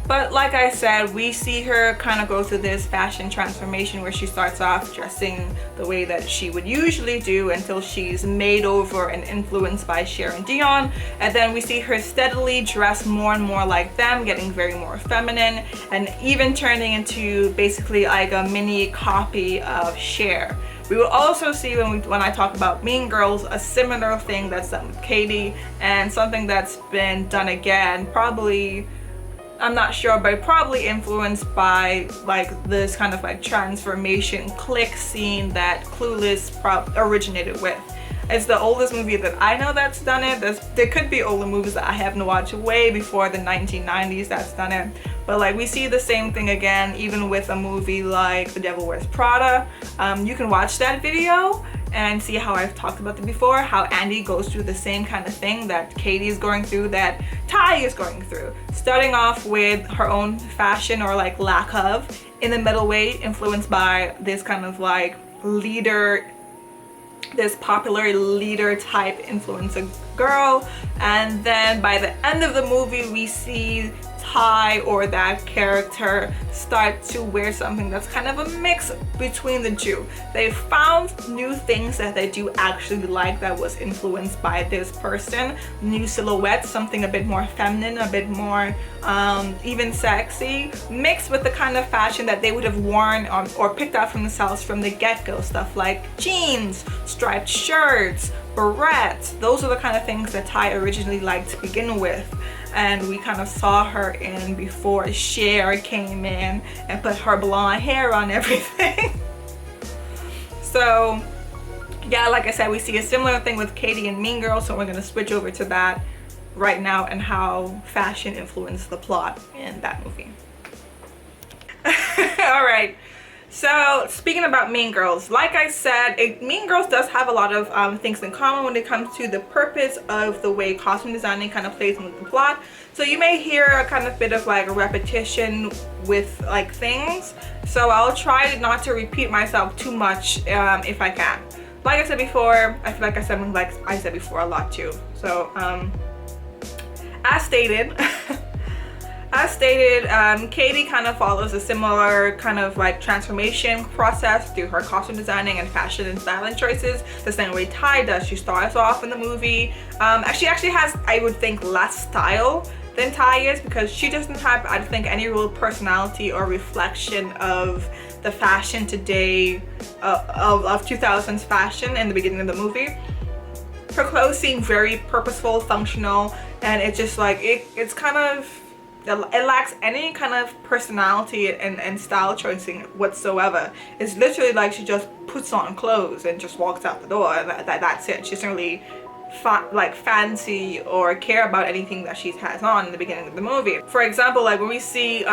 But like I said, we see her kind of go through this fashion transformation where she starts off dressing the way that she would usually do until she's made over and influenced by Cher and Dion. And then we see her steadily dress more and more like them, getting very more feminine, and even turning into basically like a mini copy of Cher. We will also see when I talk about Mean Girls, a similar thing that's done with Katie, and something that's been done again, probably, I'm not sure, but probably influenced by like this kind of like transformation clique scene that Clueless originated with. It's the oldest movie that I know that's done it. There could be older movies that I haven't watched way before the 1990s that's done it. But like we see the same thing again, even with a movie like The Devil Wears Prada. You can watch that video and see how I've talked about it before, how Andy goes through the same kind of thing that Katie is going through, that Ty is going through. Starting off with her own fashion, or like lack of, in the middle way, influenced by this kind of like leader, this popular leader type influencer girl. And then by the end of the movie, we see Ty, or that character, start to wear something that's kind of a mix between the two. They found new things that they do actually like that was influenced by this person, new silhouettes, something a bit more feminine, a bit more even sexy, mixed with the kind of fashion that they would have worn or picked out for themselves from the get-go. Stuff like jeans, striped shirts, barrettes. Those are the kind of things that Ty originally liked to begin with, and we kind of saw her in before Cher came in and put her blonde hair on everything. So yeah, like I said, we see a similar thing with Katie and Mean Girls, so we're going to switch over to that right now and how fashion influenced the plot in that movie. All right. So speaking about Mean Girls, like I said, Mean Girls does have a lot of things in common when it comes to the purpose of the way costume designing kind of plays into the plot. So you may hear a kind of bit of like a repetition with like things. So I'll try not to repeat myself too much if I can. Like I said before, I feel like I said before a lot too. So as stated, Katie kind of follows a similar kind of like transformation process through her costume designing and fashion and styling choices, the same way Ty does. She starts off in the movie. She actually has, I would think, less style than Ty is, because she doesn't have, I think, any real personality or reflection of the fashion today, of 2000s fashion in the beginning of the movie. Her clothes seem very purposeful, functional, and it's just like, it's kind of, it lacks any kind of personality and style choicing whatsoever. It's literally like she just puts on clothes and just walks out the door, and that's it. She doesn't really fancy or care about anything that she has on in the beginning of the movie. For example, like when we see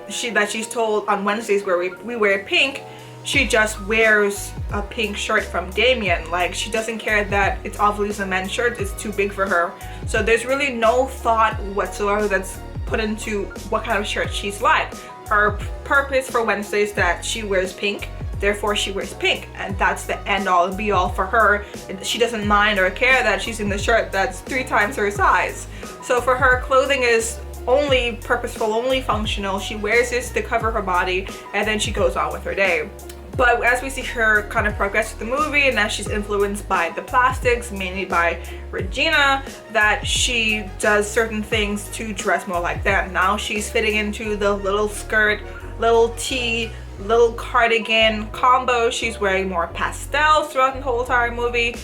she's told on Wednesdays where we wear pink, she just wears a pink shirt from Damien. Like, she doesn't care that it's obviously a men's shirt, it's too big for her. So there's really no thought whatsoever that's put into what kind of shirt she's like. Her purpose for Wednesday is that she wears pink, therefore she wears pink, and that's the end all and be all for her. She doesn't mind or care that she's in the shirt that's 3 times her size. So for her, clothing is only purposeful, only functional. She wears this to cover her body, and then she goes on with her day. But as we see her kind of progress with the movie, and as she's influenced by the plastics, mainly by Regina, that she does certain things to dress more like them. Now she's fitting into the little skirt, little tee, little cardigan combo. She's wearing more pastels throughout the whole entire movie.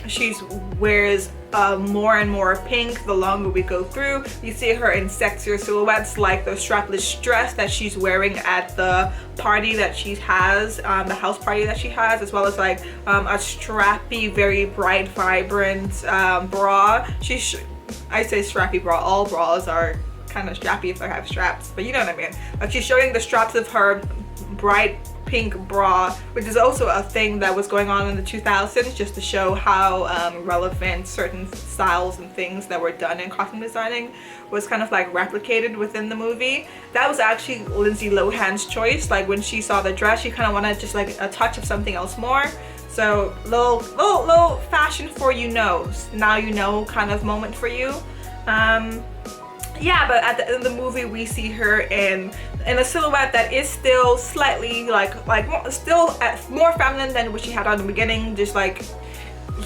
She wears more and more pink the longer we go through. You see her in sexier silhouettes like the strapless dress that she's wearing at the party that she has, the house party that she has, as well as like a strappy, very bright, vibrant bra. I say strappy bra, all bras are kind of strappy if they have straps, but you know what I mean. Like she's showing the straps of her bright pink bra, which is also a thing that was going on in the 2000s, just to show how relevant certain styles and things that were done in costume designing was kind of like replicated within the movie. That was actually Lindsay Lohan's choice. Like when she saw the dress, she kind of wanted just like a touch of something else more. So little fashion for you knows, now you know kind of moment for you. Yeah, but at the end of the movie we see her in a silhouette that is still slightly still more feminine than what she had on the beginning, just like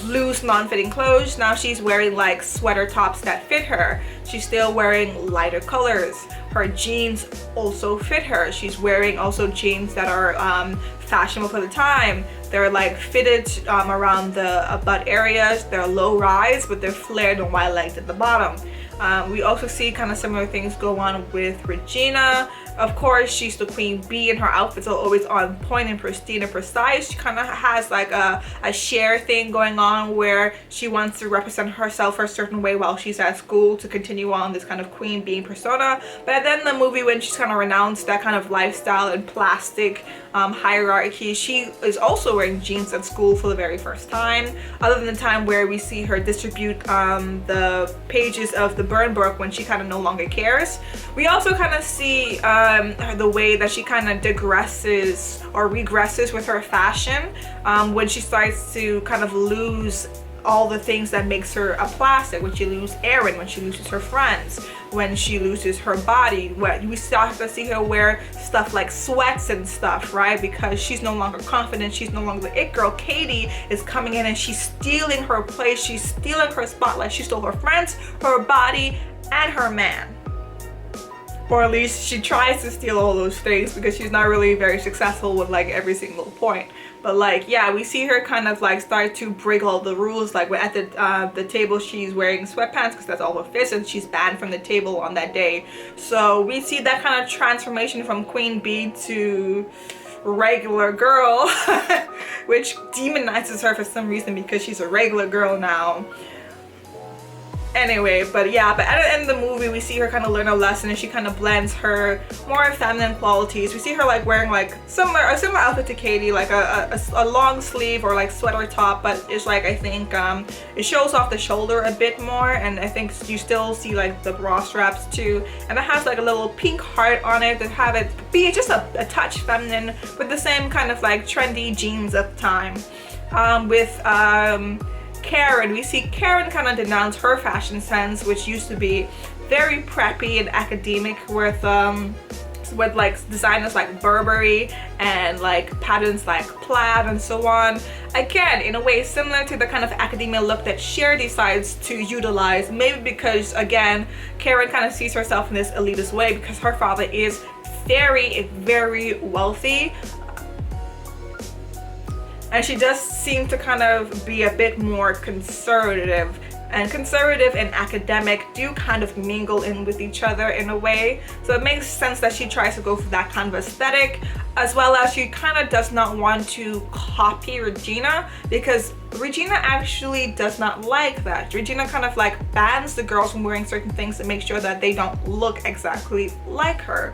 loose non-fitting clothes. Now she's wearing like sweater tops that fit her. She's still wearing lighter colors. Her jeans also fit her. She's wearing also jeans that are fashionable for the time. They're like fitted around the butt areas. They're low rise, but they're flared and wide legged at the bottom. We also see kind of similar things go on with Regina. Of course, she's the queen bee and her outfits are always on point and pristine and precise. She kind of has like a Cher thing going on where she wants to represent herself a certain way while she's at school to continue on this kind of queen bee persona. But then the movie, when she's kind of renounced that kind of lifestyle and plastic hierarchy, she is also wearing jeans at school for the very first time, other than the time where we see her distribute the pages of the burn book when she kind of no longer cares. We also kind of see the way that she kind of digresses or regresses with her fashion when she starts to kind of lose all the things that makes her a plastic, when she loses Aaron, when she loses her friends, when she loses her body. We start to see her wear stuff like sweats and stuff, right? Because she's no longer confident, she's no longer the it girl. Katie is coming in and she's stealing her place, she's stealing her spotlight. She stole her friends, her body, and her man. Or at least she tries to steal all those things because she's not really very successful with like every single point. But like, yeah, we see her kind of like start to break all the rules. Like at the table, she's wearing sweatpants because that's all her fits, and she's banned from the table on that day. So we see that kind of transformation from queen bee to regular girl, which demonizes her for some reason because she's a regular girl now. Anyway, but yeah, but at the end of the movie we see her kind of learn a lesson and she kind of blends her more feminine qualities. We see her like wearing like a similar outfit to Katie, like a long sleeve or like sweater top, but it's like, I think it shows off the shoulder a bit more, and I think you still see like the bra straps too, and it has like a little pink heart on it to have it be just a touch feminine with the same kind of like trendy jeans of the time. With Karen, we see Karen kind of denounce her fashion sense, which used to be very preppy and academic with like designers like Burberry and like patterns like plaid and so on. Again, in a way similar to the kind of academia look that Cher decides to utilize, maybe because again Karen kind of sees herself in this elitist way because her father is very, very wealthy. And she does seem to kind of be a bit more conservative, and conservative and academic do kind of mingle in with each other in a way. So it makes sense that she tries to go for that kind of aesthetic, as well as she kind of does not want to copy Regina, because Regina actually does not like that. Regina kind of like bans the girls from wearing certain things to make sure that they don't look exactly like her.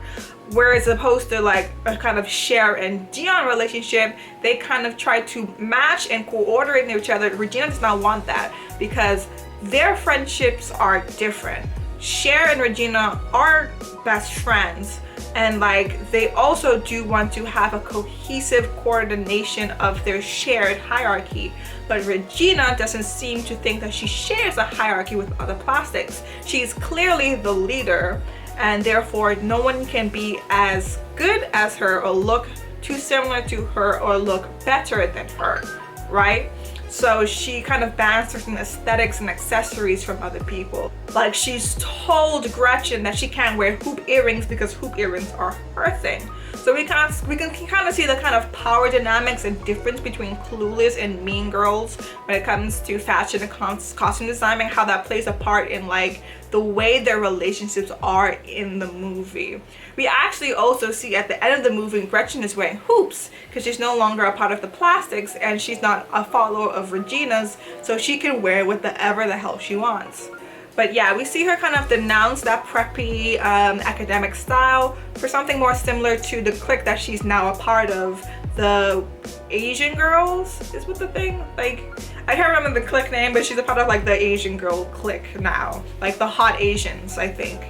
Whereas opposed to like a kind of Cher and Dion relationship, they kind of try to match and coordinate each other. Regina does not want that because their friendships are different. Cher and Regina are best friends, and like they also do want to have a cohesive coordination of their shared hierarchy. But Regina doesn't seem to think that she shares a hierarchy with other plastics. She's clearly the leader, and therefore no one can be as good as her or look too similar to her or look better than her, right? So she kind of bans certain aesthetics and accessories from other people. Like she's told Gretchen that she can't wear hoop earrings because hoop earrings are her thing. So we can kind of see the kind of power dynamics and difference between Clueless and Mean Girls when it comes to fashion and costume designing, how that plays a part in like the way their relationships are in the movie. We actually also see at the end of the movie Gretchen is wearing hoops because she's no longer a part of the Plastics and she's not a follower of Regina's, so she can wear whatever the hell she wants. But yeah, we see her kind of denounce that preppy academic style for something more similar to the clique that she's now a part of. The Asian Girls is what the thing, like, I can't remember the clique name, but she's a part of like the Asian girl clique now, like the Hot Asians, I think.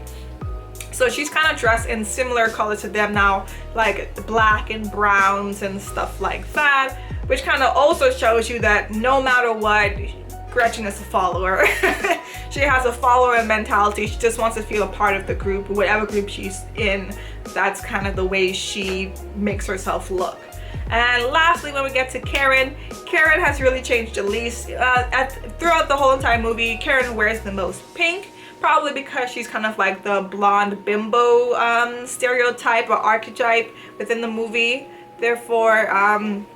So she's kind of dressed in similar colors to them now, like black and browns and stuff like that, which kind of also shows you that no matter what, Gretchen is a follower. She has a follower mentality. She just wants to feel a part of the group, whatever group she's in. That's kind of the way she makes herself look. And lastly, when we get to Karen, Karen has really changed the least. Throughout the whole entire movie, Karen wears the most pink, probably because she's kind of like the blonde bimbo stereotype or archetype within the movie. Therefore,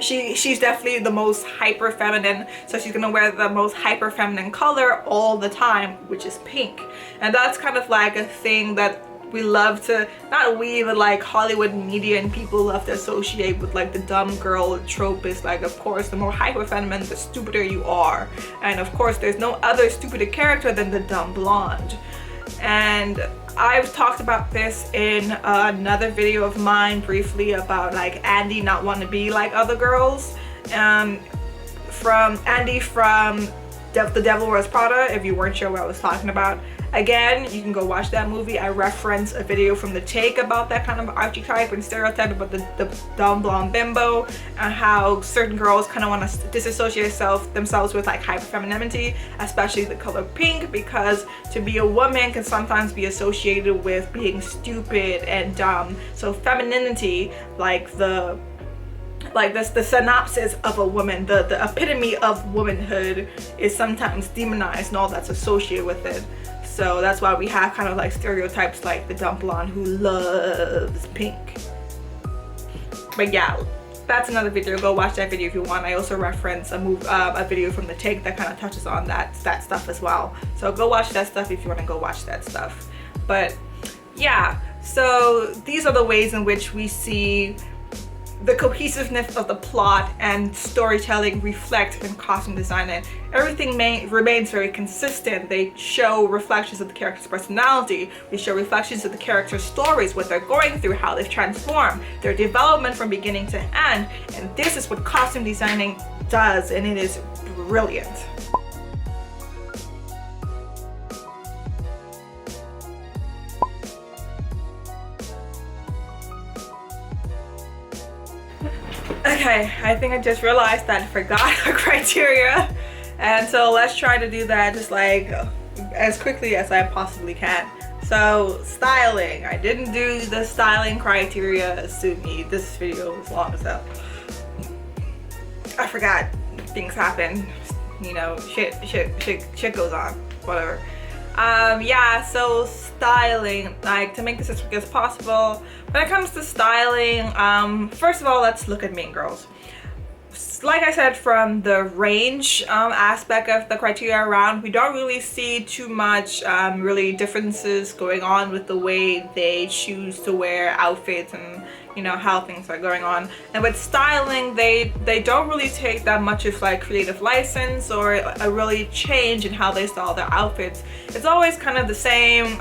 she's definitely the most hyper feminine, so she's gonna wear the most hyper feminine color all the time, which is pink. And that's kind of like a thing that we love to, not we, but like Hollywood media and people love to associate with like the dumb girl trope. Is like, of course, the more hyper feminine, the stupider you are. And of course, there's no other stupider character than the dumb blonde. And I've talked about this in another video of mine briefly about like Andy not wanting to be like other girls. From Andy from The Devil Wears Prada, if you weren't sure what I was talking about. Again, you can go watch that movie. I reference a video from The Take about that kind of archetype and stereotype about the dumb blonde bimbo and how certain girls kind of want to disassociate themselves with like hyper femininity, especially the color pink, because to be a woman can sometimes be associated with being stupid and dumb. So femininity, like the synopsis of a woman, the epitome of womanhood, is sometimes demonized and all that's associated with it. So that's why we have kind of like stereotypes like the dumb blonde who loves pink. But yeah, that's another video. Go watch that video if you want. I also reference a video from The Take that kind of touches on that stuff as well. So go watch that stuff if you want to go watch that stuff. But yeah, so these are the ways in which we see the cohesiveness of the plot and storytelling reflect in costume design, and everything remains very consistent. They show reflections of the character's personality. They show reflections of the character's stories, what they're going through, how they've transformed, their development from beginning to end. And this is what costume designing does, and it is brilliant. Okay, I think I just realized that I forgot our criteria, and so let's try to do that just like as quickly as I possibly can. So styling, I didn't do the styling criteria. Sue me, this video is long as hell. I forgot, things happen, you know, shit goes on, whatever. Yeah, so styling, like to make this as quick as possible. When it comes to styling, first of all, let's look at Mean Girls. Like I said, from the range aspect of the criteria around, we don't really see too much really differences going on with the way they choose to wear outfits and, you know, how things are going on. And with styling, they don't really take that much of like creative license or a really change in how they style their outfits. It's always kind of the same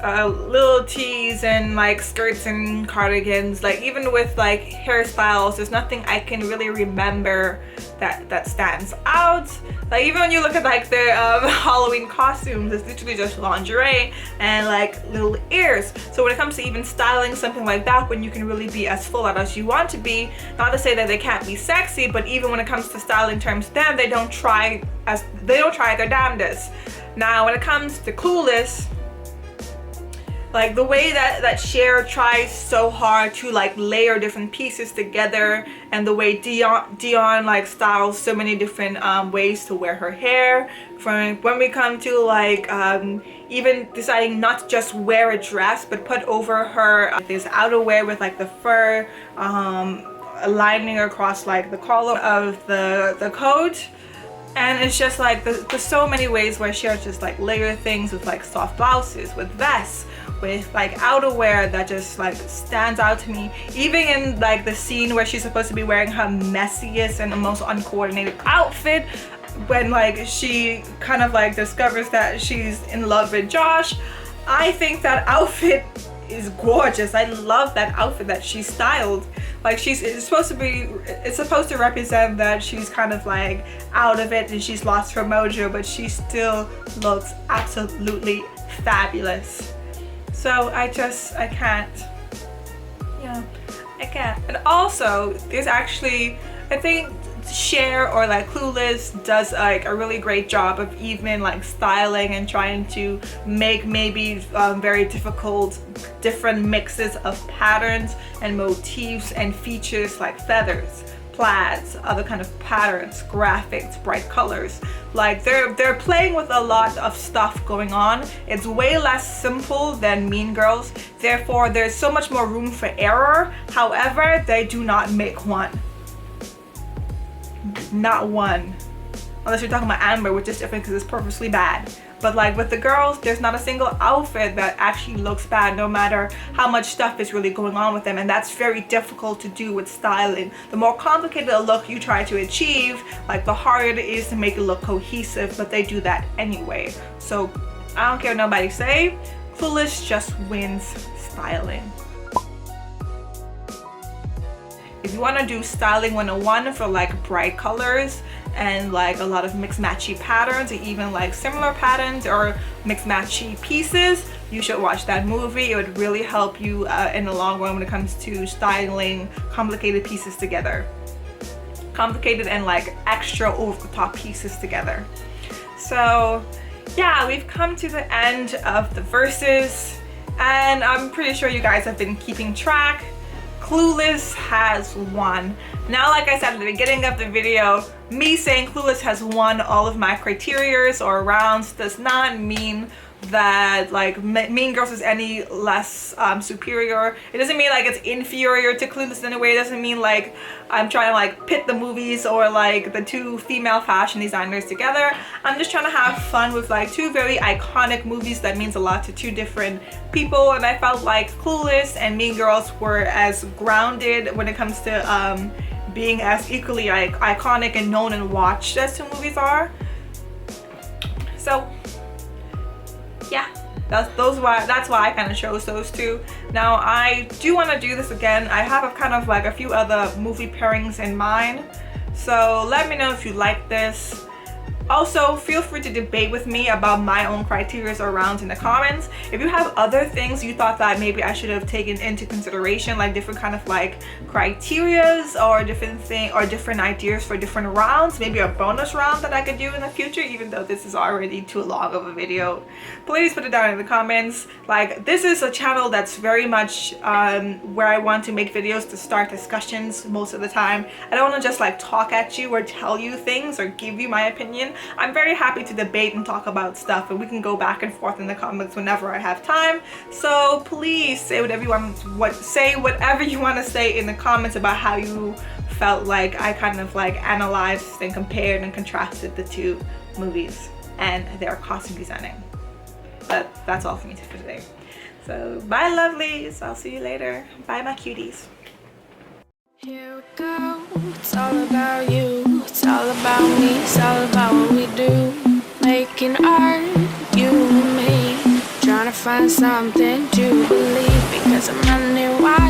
little tees and like skirts and cardigans. Like even with like hairstyles, there's nothing I can really remember that stands out. Like even when you look at like their Halloween costumes, it's literally just lingerie and like little ears. So when it comes to even styling something like that, when you can really be as full out as you want to be, not to say that they can't be sexy, but even when it comes to styling terms, then they don't try their damnedest. Now when it comes to Clueless, Like the way that Cher tries so hard to like layer different pieces together, and the way Dion like styles so many different ways to wear her hair. From when we come to like even deciding not to just wear a dress but put over her this outerwear with like the fur lining across like the collar of the coat. And it's just like there's so many ways where Cher just like layer things with like soft blouses, with vests, with like outerwear that just like stands out to me. Even in like the scene where she's supposed to be wearing her messiest and the most uncoordinated outfit, when like she kind of like discovers that she's in love with Josh, I think that outfit is gorgeous. I love that outfit that she styled. Like it's supposed to represent that she's kind of like out of it and she's lost her mojo, but she still looks absolutely fabulous. So I can't. Yeah, I can't. And also there's actually, I think Cher or like Clueless does like a really great job of even like styling and trying to make maybe very different mixes of patterns and motifs and features, like feathers, plaids, other kind of patterns, graphics, bright colors. Like they're playing with a lot of stuff going on. It's way less simple than Mean Girls, therefore there's so much more room for error. However, they do not make one. Not one. Unless you're talking about Amber, which is different because it's purposely bad. But like with the girls, there's not a single outfit that actually looks bad, no matter how much stuff is really going on with them. And that's very difficult to do with styling. The more complicated a look you try to achieve, like the harder it is to make it look cohesive, but they do that anyway. So I don't care what nobody say, Clueless just wins styling. If you want to do styling 101 for like bright colors and like a lot of mixed matchy patterns, or even like similar patterns or mixed matchy pieces, you should watch that movie. It would really help you in the long run when it comes to styling complicated pieces together. Complicated and like extra over the top pieces together. So yeah, we've come to the end of the verses, and I'm pretty sure you guys have been keeping track. Clueless has won. Now, like I said at the beginning of the video, me saying Clueless has won all of my criterias or rounds does not mean that like Mean Girls is any less superior. It doesn't mean like it's inferior to Clueless in a way. It doesn't mean like I'm trying to like pit the movies or like the two female fashion designers together. I'm just trying to have fun with like two very iconic movies that means a lot to two different people, and I felt like Clueless and Mean Girls were as grounded when it comes to being as equally iconic and known and watched as two movies are. So yeah, that's why I kind of chose those two. Now I do want to do this again. I have kind of like a few other movie pairings in mind, so let me know if you like this. Also, feel free to debate with me about my own criteria or rounds in the comments. If you have other things you thought that maybe I should have taken into consideration, like different kind of like criterias or different ideas for different rounds, maybe a bonus round that I could do in the future, even though this is already too long of a video, please put it down in the comments. Like, this is a channel that's very much where I want to make videos to start discussions most of the time. I don't want to just like talk at you or tell you things or give you my opinion. I'm very happy to debate and talk about stuff, and we can go back and forth in the comments whenever I have time. So please say whatever you want to say in the comments about how you felt like I kind of like analyzed and compared and contrasted the two movies and their costume designing. But that's all for me for today. So bye lovelies, I'll see you later. Bye my cuties. Here we go, it's all about you, it's all about me, it's all about what we do. Making art, you and me, trying to find something to believe, because I'm running wild.